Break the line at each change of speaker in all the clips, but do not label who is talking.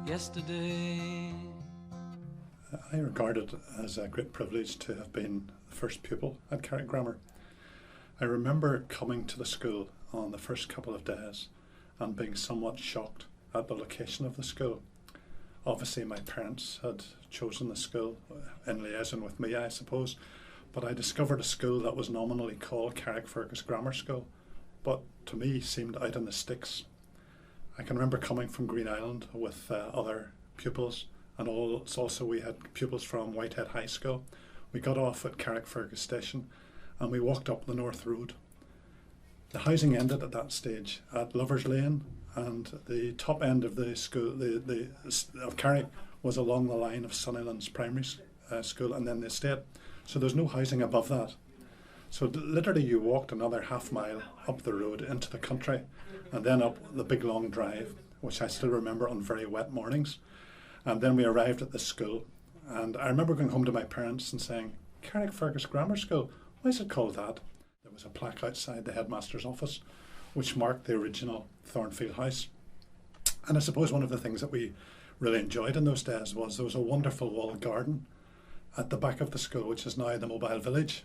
yesterday.
I regard it as a great privilege to have been the first pupil at Carrick Grammar. I remember coming to the school on the first couple of days and being somewhat shocked at the location of the school. Obviously my parents had chosen the school in liaison with me, I suppose, but I discovered a school that was nominally called Carrickfergus Grammar School, but to me seemed out in the sticks. I can remember coming from Green Island with other pupils, and also we had pupils from Whitehead High School. We got off at Carrickfergus Station and we walked up the North Road. The housing ended at that stage at Lovers Lane, and the top end of the school, of Carrick, was along the line of Sunnylands Primary School and then the estate. So there's no housing above that. So literally you walked another half mile up the road into the country and then up the big long drive, which I still remember on very wet mornings. And then we arrived at the school, and I remember going home to my parents and saying, Carrickfergus Grammar School, why is it called that? There was a plaque outside the headmaster's office which marked the original Thornfield House. And I suppose one of the things that we really enjoyed in those days was there was a wonderful walled garden at the back of the school, which is now the Mobile Village,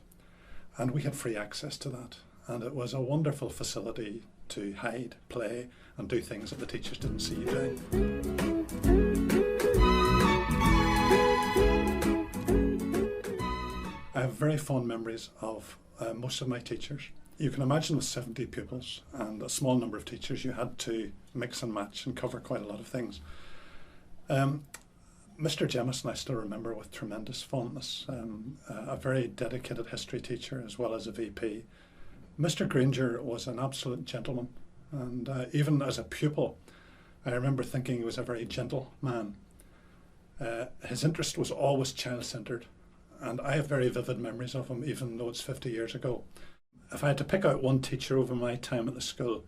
and we had free access to that. And it was a wonderful facility to hide, play and do things that the teachers didn't see you doing. I have very fond memories of most of my teachers. You can imagine with 70 pupils and a small number of teachers, you had to mix and match and cover quite a lot of things. Mr. Jemison I still remember with tremendous fondness, a very dedicated history teacher as well as a VP. Mr. Granger was an absolute gentleman, and even as a pupil I remember thinking he was a very gentle man. His interest was always child-centred, and I have very vivid memories of him even though it's 50 years ago. If I had to pick out one teacher over my time at the school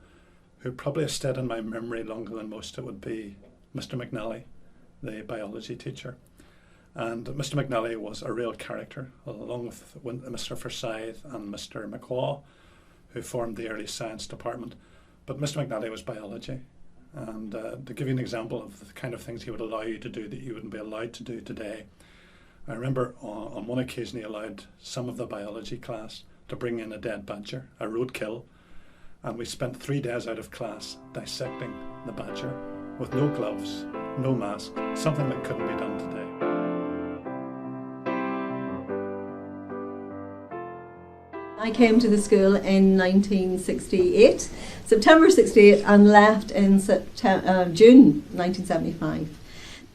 who probably has stayed in my memory longer than most, it would be Mr. McNally, the biology teacher. And Mr. McNally was a real character, along with Mr. Forsyth and Mr. McCaw, who formed the early science department. But Mr. McNally was biology. And to give you an example of the kind of things he would allow you to do that you wouldn't be allowed to do today, I remember on one occasion he allowed some of the biology class to bring in a dead badger, a roadkill, and we spent 3 days out of class dissecting the badger with no gloves, no mask, something that couldn't be done today.
I came to the school in 1968, September 68, and left in June 1975.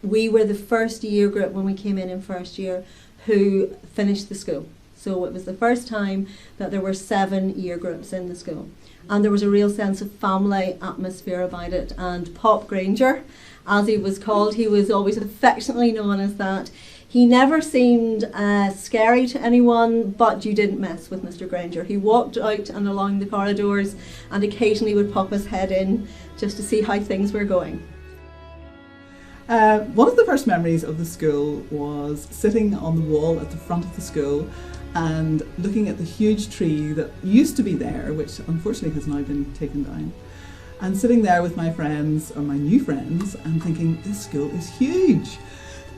We were the first year group when we came in first year who finished the school. So it was the first time that there were 7 year groups in the school. And there was a real sense of family atmosphere about it. And Pop Granger, as he was called, he was always affectionately known as that. He never seemed scary to anyone, but you didn't mess with Mr. Granger. He walked out and along the corridors and occasionally would pop his head in just to see how things were going.
One of the first memories of the school was sitting on the wall at the front of the school and looking at the huge tree that used to be there, which unfortunately has now been taken down, and sitting there with my friends, or my new friends, and thinking, this school is huge,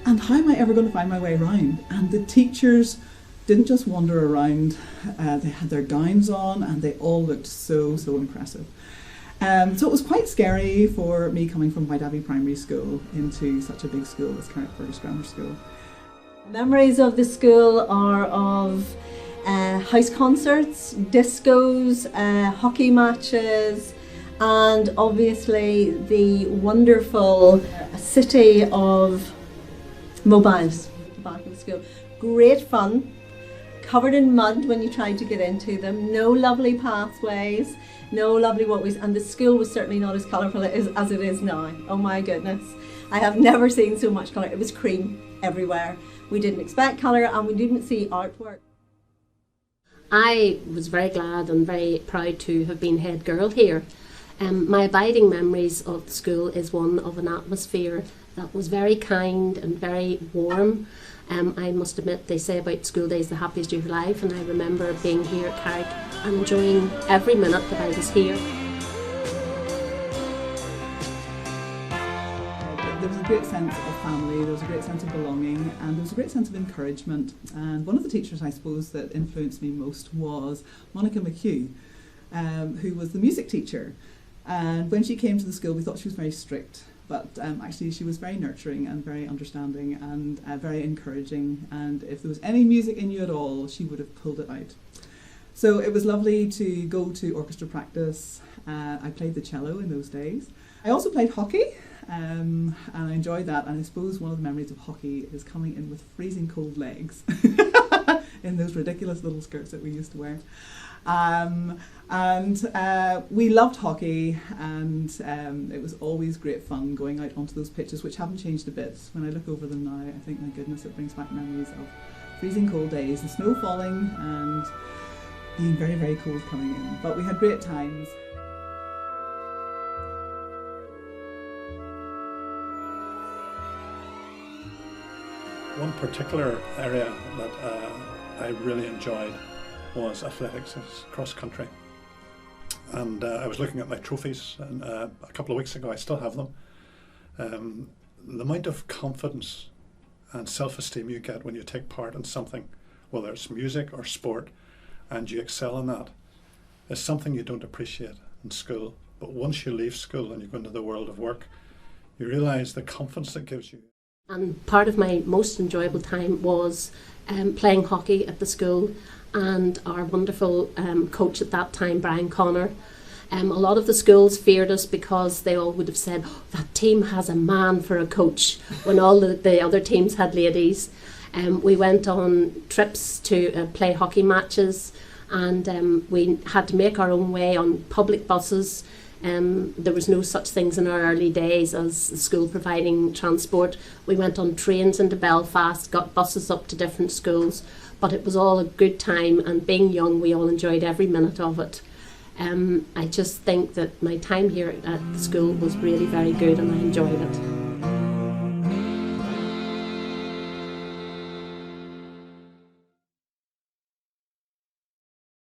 and how am I ever going to find my way around? And the teachers didn't just wander around, they had their gowns on and they all looked so impressive. So it was quite scary for me coming from White Abbey Primary School into such a big school as Carrickfergus Grammar School.
Memories of the school are of house concerts, discos, hockey matches, and obviously the wonderful city of mobiles at the back of the school. Great fun, covered in mud when you tried to get into them, no lovely pathways, no lovely walkways, and the school was certainly not as colourful as it is now. Oh my goodness, I have never seen so much colour. It was cream everywhere. We didn't expect colour and we didn't see artwork.
I was very glad and very proud to have been head girl here. My abiding memories of the school is one of an atmosphere that was very kind and very warm. I must admit, they say about school days the happiest of your life, and I remember being here at Carrick and enjoying every minute that I was here.
There was a great sense of family, there was a great sense of belonging, and there was a great sense of encouragement. And one of the teachers, I suppose, that influenced me most was Monica McHugh, who was the music teacher. And when she came to the school, we thought she was very strict, but actually she was very nurturing and very understanding and very encouraging. And if there was any music in you at all, she would have pulled it out. So it was lovely to go to orchestra practice. I played the cello in those days. I also played hockey, and I enjoyed that. And I suppose one of the memories of hockey is coming in with freezing cold legs in those ridiculous little skirts that we used to wear. We loved hockey, and it was always great fun going out onto those pitches, which haven't changed a bit. When I look over them now, I think, my goodness, it brings back memories of freezing cold days, the snow falling, and being very, very cold coming in. But we had great times.
One particular area that I really enjoyed was athletics, cross country. And I was looking at my trophies and, a couple of weeks ago. I still have them. The amount of confidence and self-esteem you get when you take part in something, whether it's music or sport, and you excel in that, is something you don't appreciate in school. But once you leave school and you go into the world of work, you realise the confidence it gives you.
And part of my most enjoyable time was playing hockey at the school, and our wonderful coach at that time, Brian Connor. A lot of the schools feared us because they all would have said, oh, that team has a man for a coach, when all the other teams had ladies. We went on trips to play hockey matches, and we had to make our own way on public buses. There was no such things in our early days as the school providing transport. We went on trains into Belfast, got buses up to different schools, but it was all a good time, and being young, we all enjoyed every minute of it. I just think that my time here at the school was really very good, and I enjoyed it.